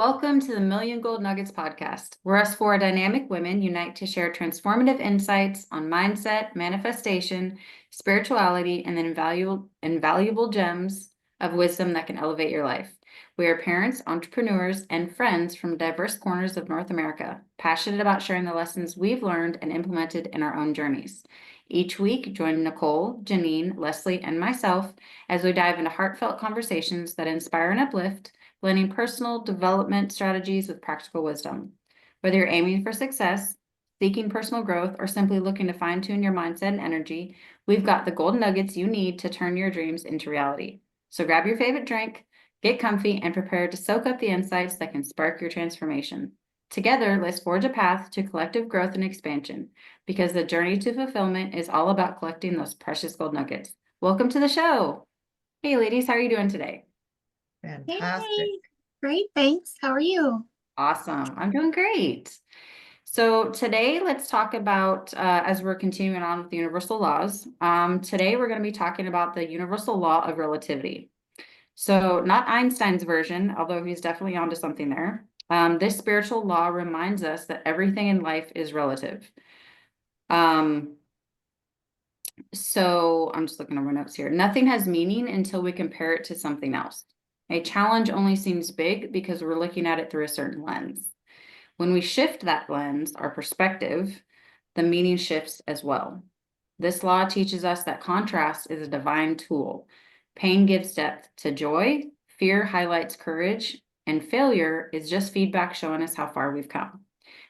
Welcome to the Million Gold Nuggets podcast, where us four dynamic women unite to share transformative insights on mindset, manifestation, spirituality, and then invaluable gems of wisdom that can elevate your life. We are parents, entrepreneurs, and friends from diverse corners of North America, passionate about sharing the lessons we've learned and implemented in our own journeys. Each week, join Nicole, Jenine, Leslie, and myself as we dive into heartfelt conversations that inspire and uplift, blending personal development strategies with practical wisdom. Whether you're aiming for success, seeking personal growth, or simply looking to fine-tune your mindset and energy, we've got the golden nuggets you need to turn your dreams into reality. So grab your favorite drink, get comfy, and prepare to soak up the insights that can spark your transformation. Together, let's forge a path to collective growth and expansion, because the journey to fulfillment is all about collecting those precious gold nuggets. Welcome to the show. Hey, ladies, how are you doing today? Fantastic. Hey, great, thanks. How are you? Awesome. I'm doing great. So today, let's talk about, as we're continuing on with the universal laws, today we're going to be talking about the universal law of relativity. So not Einstein's version, although he's definitely onto something there. This spiritual law reminds us that everything in life is relative. So I'm just looking over my notes here. Nothing has meaning until we compare it to something else. A challenge only seems big because we're looking at it through a certain lens. When we shift that lens, our perspective, the meaning shifts as well. This law teaches us that contrast is a divine tool. Pain gives depth to joy, fear highlights courage, and failure is just feedback showing us how far we've come.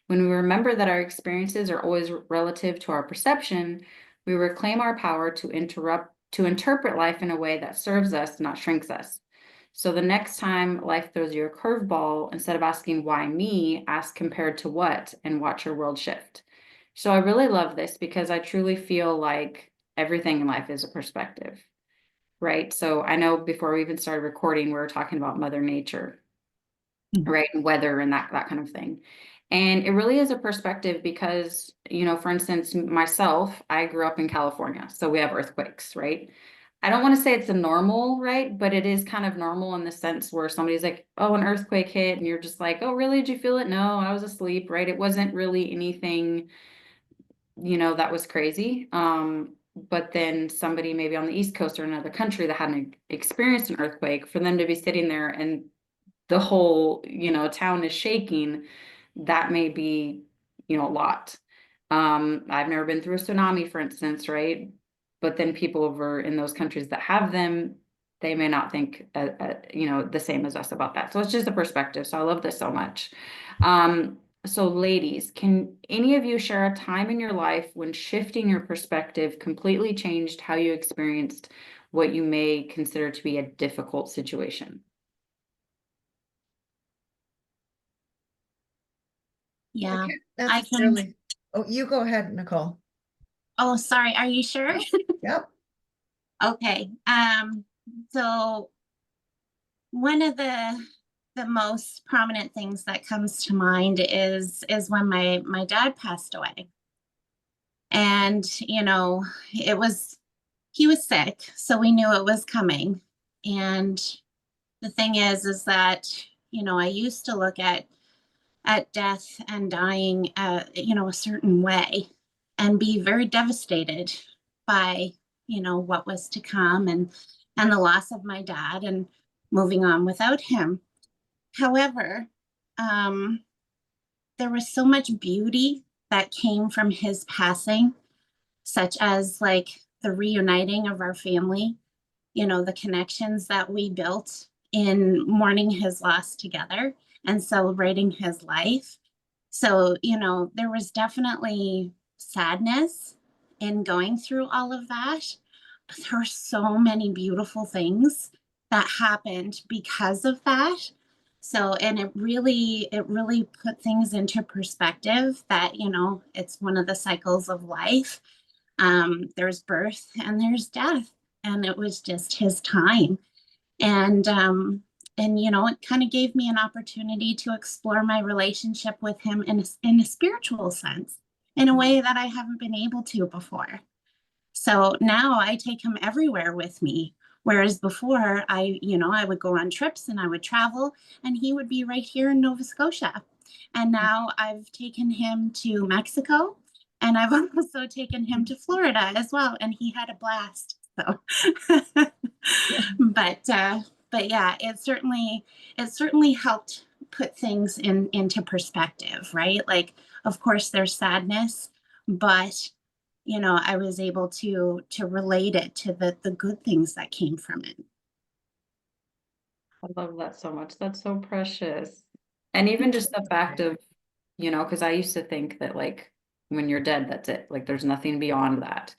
When we remember that our experiences are always relative to our perception, we reclaim our power to interpret life in a way that serves us, not shrinks us. So the next time life throws you a curveball, instead of asking why me, ask compared to what, and watch your world shift. So I really love this because I truly feel like everything in life is a perspective, right? So I know before we even started recording, we were talking about Mother Nature, right? And weather and that kind of thing. And it really is a perspective because, for instance, myself, I grew up in California, so we have earthquakes, right? I don't want to say it's a normal, right? But it is kind of normal in the sense where somebody's like, oh, an earthquake hit, and you're just like, oh, really? Did you feel it? No, I was asleep, right? It wasn't really anything, that was crazy. But then somebody maybe on the East Coast or another country that hadn't experienced an earthquake, for them to be sitting there and the whole, town is shaking, that may be, a lot. I've never been through a tsunami, for instance, right? But then people over in those countries that have them, they may not think, the same as us about that. So it's just a perspective. So I love this so much. So ladies, can any of you share a time in your life when shifting your perspective completely changed how you experienced what you may consider to be a difficult situation? Yeah, Okay, I that's can. really, oh, you go ahead, Nicole. Oh, sorry. Are you sure? Yep. Okay. So one of the most prominent things that comes to mind is when my dad passed away. And, it was he was sick, so we knew it was coming. And the thing is that, I used to look at death and dying, a certain way and be very devastated by, what was to come and the loss of my dad and moving on without him. However, um, there was so much beauty that came from his passing, such as like the reuniting of our family, the connections that we built in mourning his loss together and celebrating his life. So, there was definitely sadness in going through all of that. But there were so many beautiful things that happened because of that. So, and it really put things into perspective that, it's one of the cycles of life. There's birth and there's death, and it was just his time. And it kind of gave me an opportunity to explore my relationship with him in a spiritual sense, in a way that I haven't been able to before. So now I take him everywhere with me, Whereas before I would go on trips and I would travel and he would be right here in Nova Scotia. And now I've taken him to Mexico and I've also taken him to Florida as well. And he had a blast. So, but yeah, it certainly helped put things into perspective, right? Like, of course, there's sadness, but I was able to relate it to the good things that came from it. I love that so much. That's so precious. And even just the fact of, because I used to think that like when you're dead, that's it. Like there's nothing beyond that.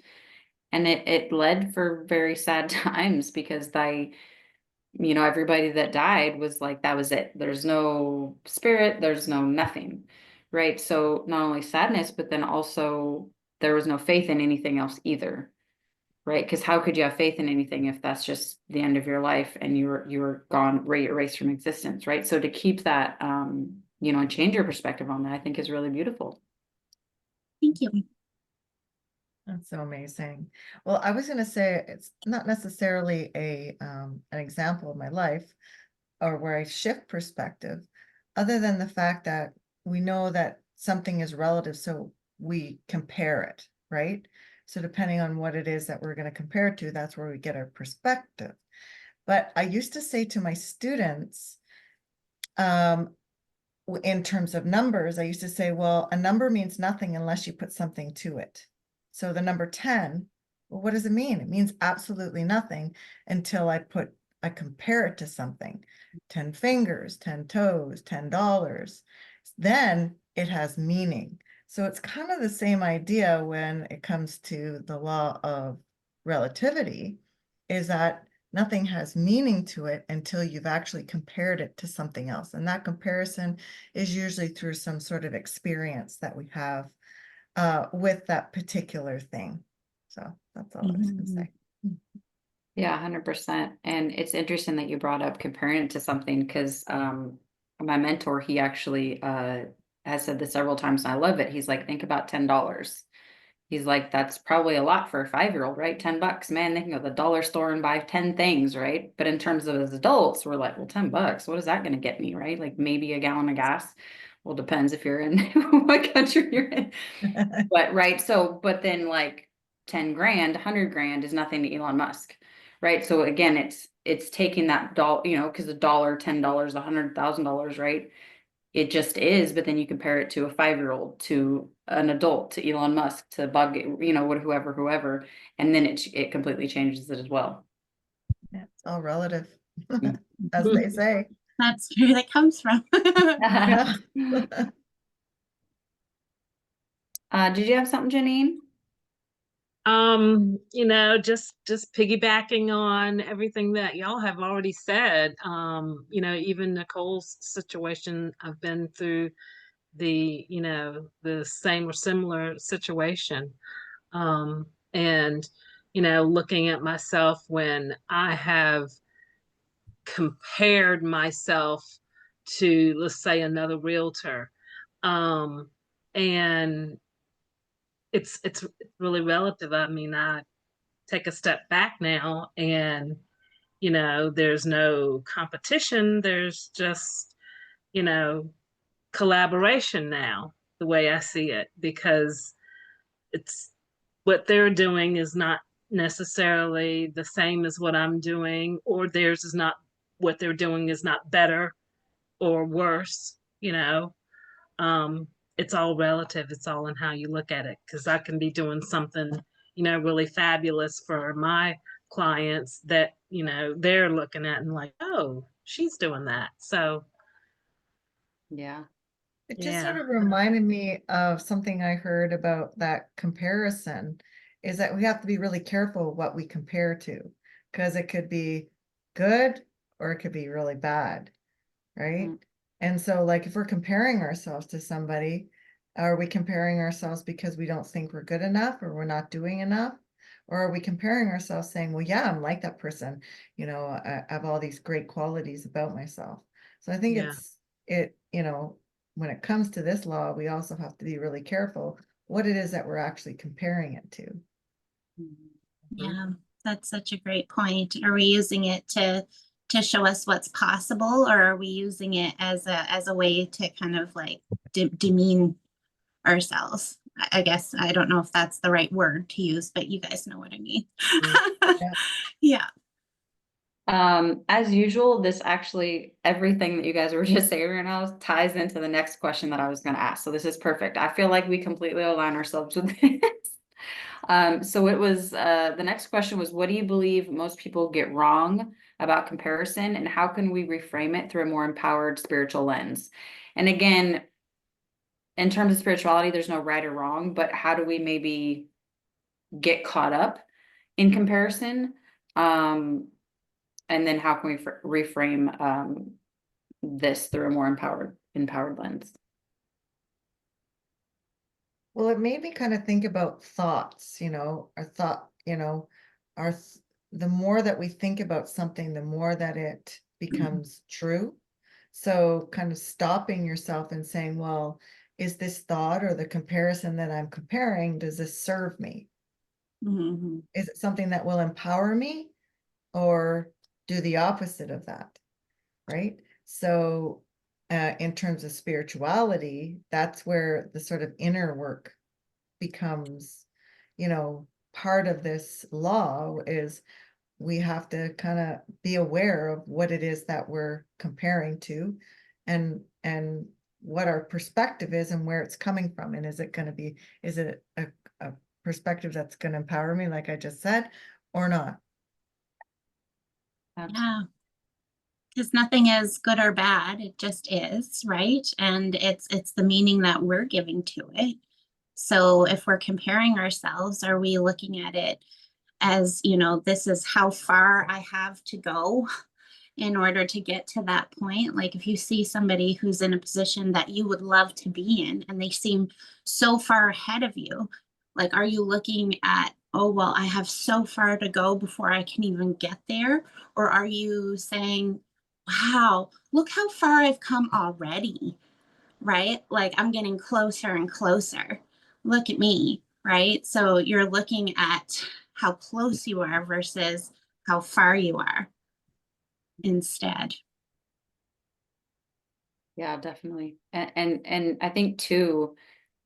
And it led for very sad times because everybody that died was like, that was it. There's no spirit, there's no nothing. Right. So not only sadness, but then also there was no faith in anything else either. Right. Because how could you have faith in anything if that's just the end of your life and you're gone, erased from existence, right? So to keep that and change your perspective on that, I think is really beautiful. Thank you. That's so amazing. Well, I was going to say it's not necessarily an example of my life or where I shift perspective, other than the fact that we know that something is relative, so we compare it, right? So depending on what it is that we're going to compare it to, that's where we get our perspective. But I used to say to my students, in terms of numbers, I used to say, well, a number means nothing unless you put something to it. So the number 10, well, what does it mean? It means absolutely nothing until I compare it to something. 10 fingers, 10 toes, $10. Then it has meaning. So it's kind of the same idea when it comes to the law of relativity, is that nothing has meaning to it until you've actually compared it to something else. And that comparison is usually through some sort of experience that we have with that particular thing. So that's all I was going to say. Yeah, 100%. And it's interesting that you brought up comparing it to something because my mentor, he actually has said this several times, and I love it. He's like, think about $10. He's like, that's probably a lot for a 5-year-old, right? $10, man, they can go to the dollar store and buy 10 things, right? But in terms of as adults, we're like, well, $10, what is that going to get me, right? Like maybe a gallon of gas. Well, depends if you're in what country you're in. But right, so but then like 10 grand, 100 grand is nothing to Elon Musk, right? So again, it's taking that dollar, because a dollar, $10, $100,000, right? It just is, but then you compare it to a 5-year-old, to an adult, to Elon Musk, to Bug, whoever, and then it completely changes it as well. Yeah, it's all relative, as they say. That's where that comes from. Yeah. Did you have something, Jenine? Just piggybacking on everything that y'all have already said. Even Nicole's situation, I've been through the same or similar situation. And looking at myself when I have compared myself to, let's say, another realtor. And it's really relative. I mean, I take a step back now and there's no competition, there's just collaboration now, the way I see it, because it's what they're doing is not necessarily the same as what I'm doing, or theirs is not, what they're doing is not better or worse. It's all relative. It's all in how you look at it, because I can be doing something really fabulous for my clients that they're looking at and like, oh, she's doing that. So Yeah. It just sort yeah. of reminded me of something I heard about that comparison, is that we have to be really careful what we compare to, because it could be good or it could be really bad, right? Mm. And so like if we're comparing ourselves to somebody, are we comparing ourselves because we don't think we're good enough or we're not doing enough? Or are we comparing ourselves saying, well, yeah, I'm like that person, I have all these great qualities about myself. So I think Yeah. when it comes to this law, we also have to be really careful what it is that we're actually comparing it to. Yeah. That's such a great point. Are we using it to show us what's possible, or are we using it as a way to kind of like demean ourselves? I guess I don't know if that's the right word to use, but you guys know what I mean. Yeah. Yeah. As usual, this actually, everything that you guys were just saying right now ties into the next question that I was going to ask. So this is perfect. I feel like we completely align ourselves with this. So it was, the next question was, what do you believe most people get wrong about comparison, and how can we reframe it through a more empowered spiritual lens? And again, in terms of spirituality, there's no right or wrong, but how do we maybe get caught up in comparison? And then how can we reframe this through a more empowered lens? Well, it made me kind of think about thoughts, our thought, our, the more that we think about something, the more that it becomes true. So kind of stopping yourself and saying, well, is this thought or the comparison that I'm comparing, does this serve me? Mm-hmm. Is it something that will empower me or do the opposite of that? Right? So in terms of spirituality, that's where the sort of inner work becomes, part of this law is we have to kind of be aware of what it is that we're comparing to and what our perspective is and where it's coming from. And is it a perspective that's going to empower me, like I just said, or not? Yeah. Because nothing is good or bad, it just is, right? And it's the meaning that we're giving to it. So if we're comparing ourselves, are we looking at it as, this is how far I have to go in order to get to that point? Like if you see somebody who's in a position that you would love to be in and they seem so far ahead of you, like are you looking at, oh well, I have so far to go before I can even get there? Or are you saying, wow, look how far I've come already, right? Like I'm getting closer and closer. Look at me, right? So you're looking at how close you are versus how far you are instead. Yeah, definitely. And I think too,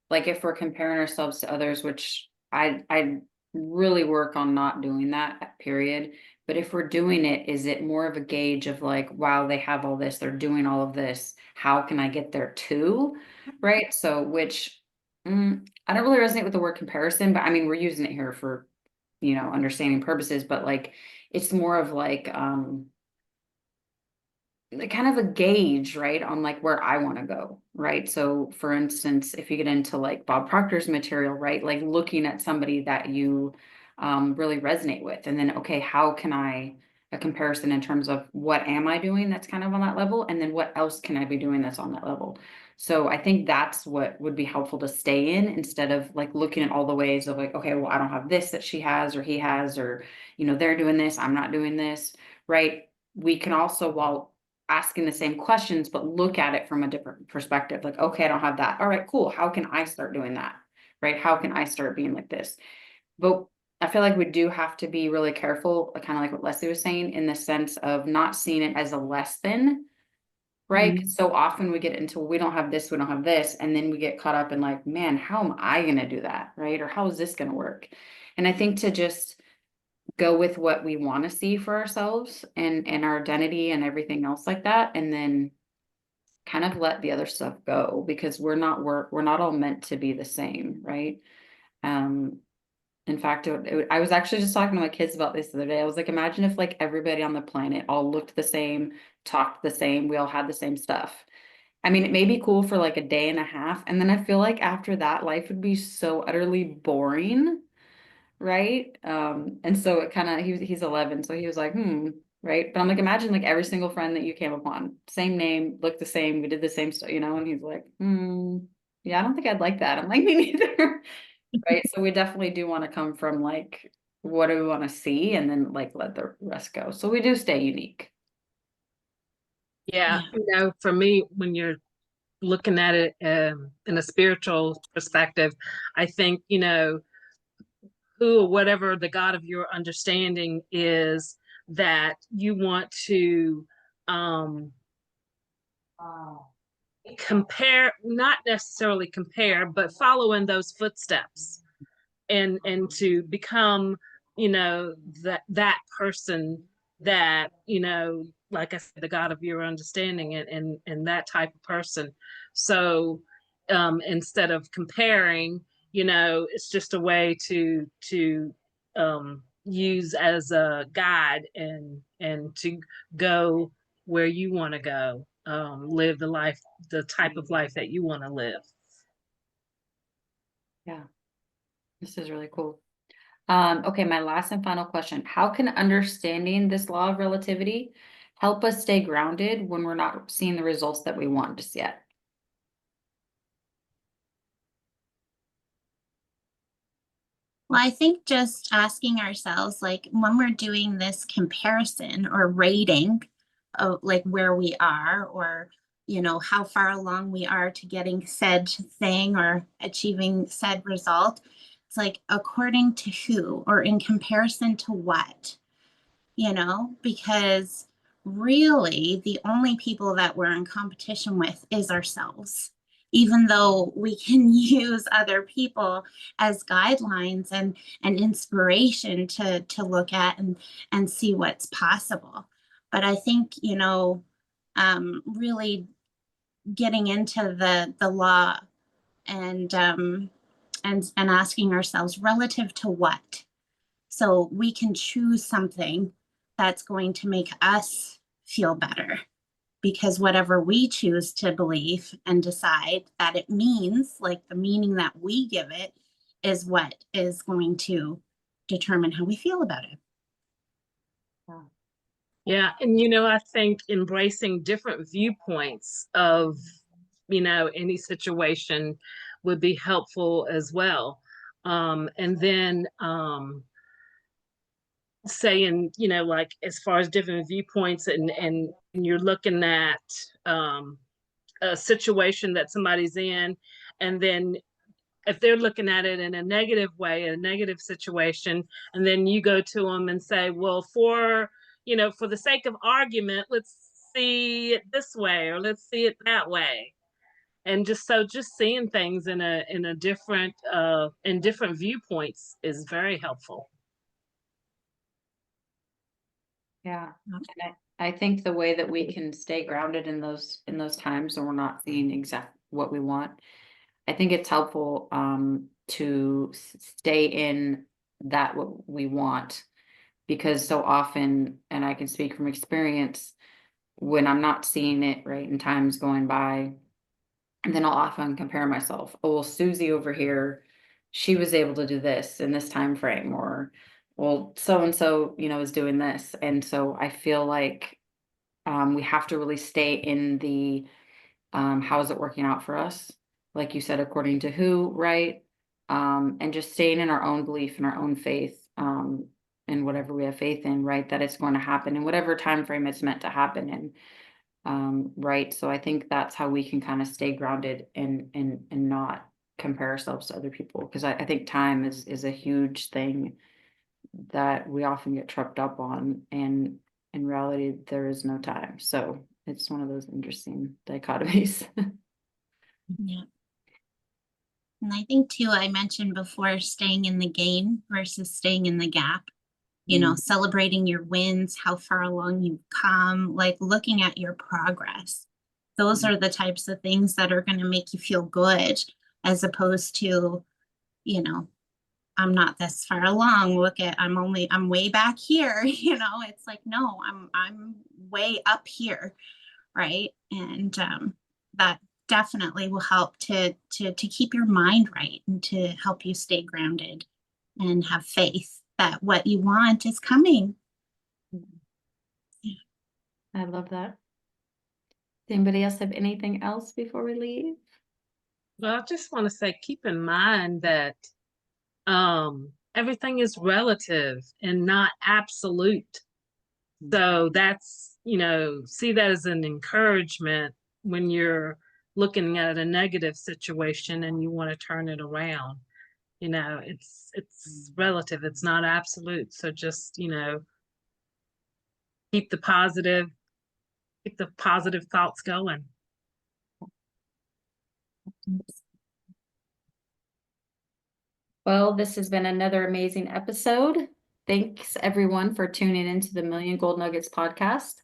like if we're comparing ourselves to others, which I really work on not doing that, period. But if we're doing it, is it more of a gauge of like, wow, they have all this, they're doing all of this. How can I get there too? Right. So which I don't really resonate with the word comparison, but I mean we're using it here for, understanding purposes, but like it's more of like kind of a gauge, right, on like where I want to go, right? So for instance, if you get into like Bob Proctor's material, right, like looking at somebody that you really resonate with, and then okay, how can I a comparison in terms of what am I doing that's kind of on that level, and then what else can I be doing that's on that level. So I think that's what would be helpful to stay in, instead of like looking at all the ways of like, okay, well, I don't have this that she has or he has, or they're doing this, I'm not doing this, right? We can also, while asking the same questions, but look at it from a different perspective. Like, okay, I don't have that. All right, cool. How can I start doing that? Right? How can I start being like this? But I feel like we do have to be really careful, kind of like what Leslie was saying, in the sense of not seeing it as a less than, right? 'Cause so often we get into, we don't have this, we don't have this. And then we get caught up in like, man, how am I going to do that? Right? Or how is this going to work? And I think to just go with what we want to see for ourselves and our identity and everything else like that, and then kind of let the other stuff go, because we're not all meant to be the same, right? um in fact, I was actually just talking to my kids about this the other day. I was like, imagine if like everybody on the planet all looked the same, talked the same, we all had the same stuff. I mean, it may be cool for like a day and a half, and then I feel like after that life would be so utterly boring, right? And so it kind of, he's 11, so he was like, right? But I'm like, imagine like every single friend that you came upon, same name, looked the same, we did the same stuff, and he's like, yeah, I don't think I'd like that. I'm like, me neither. Right? So we definitely do want to come from like, what do we want to see, and then like let the rest go. So we do stay unique. Yeah, Yeah. for me, when you're looking at it in a spiritual perspective, I think, who or whatever the God of your understanding is, that you want to compare, not necessarily compare, but follow in those footsteps, and to become, that person that, like I said, the God of your understanding, and that type of person. So instead of comparing, it's just a way to use as a guide, and to go where you want to go, live the type of life that you want to live. Yeah, this is really cool. Okay, my last and final question. How can understanding this law of relativity help us stay grounded when we're not seeing the results that we want just yet? Well, I think just asking ourselves, like when we're doing this comparison or rating of like where we are, or how far along we are to getting said thing or achieving said result, it's like according to who or in comparison to what? Because really the only people that we're in competition with is ourselves. Even though we can use other people as guidelines and inspiration to look at and see what's possible. But I think, really getting into the law and and asking ourselves relative to what, so we can choose something that's going to make us feel better, because whatever we choose to believe and decide that it means, like the meaning that we give it, is what is going to determine how we feel about it. Yeah, and I think embracing different viewpoints of, any situation would be helpful as well. And then saying, like as far as different viewpoints, and you're looking at a situation that somebody's in, and then if they're looking at it in a negative way, a negative situation, and then you go to them and say, well, for the sake of argument, let's see it this way, or let's see it that way. And just seeing things in a different in different viewpoints is very helpful. Yeah, and I think the way that we can stay grounded in those times when we're not seeing exactly what we want, I think it's helpful to stay in that what we want, because so often, and I can speak from experience, when I'm not seeing it right in times going by, and then I'll often compare myself. Oh, well, Susie over here, she was able to do this in this time frame, or well, so and so, is doing this. And so I feel like we have to really stay in the how is it working out for us? Like you said, according to who, right? And just staying in our own belief and our own faith, in whatever we have faith in, right? That it's going to happen in whatever time frame it's meant to happen in. Right. So I think that's how we can kind of stay grounded and not compare ourselves to other people. Because I think time is a huge thing that we often get tripped up on. And in reality, there is no time. So it's one of those interesting dichotomies. Yeah. And I think too, I mentioned before, staying in the game versus staying in the gap, celebrating your wins, how far along you've come, like looking at your progress. Those are the types of things that are going to make you feel good, as opposed to, I'm not this far along. Look at, I'm way back here. It's like, no, I'm way up here. Right. And that definitely will help to keep your mind right, and to help you stay grounded and have faith that what you want is coming. I love that. Does anybody else have anything else before we leave? Well, I just want to say, keep in mind that everything is relative and not absolute. So that's, see that as an encouragement when you're looking at a negative situation and you want to turn it around. You know, it's relative, it's not absolute. So just, you know, keep the positive thoughts going. Well, this has been another amazing episode. Thanks everyone for tuning into the Million Gold Nuggets podcast.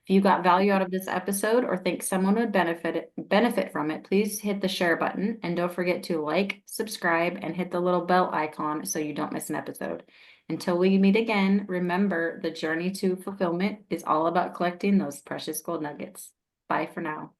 If you got value out of this episode or think someone would benefit from it, please hit the share button and don't forget to like, subscribe, and hit the little bell icon so you don't miss an episode. Until we meet again, remember the journey to fulfillment is all about collecting those precious gold nuggets. Bye for now.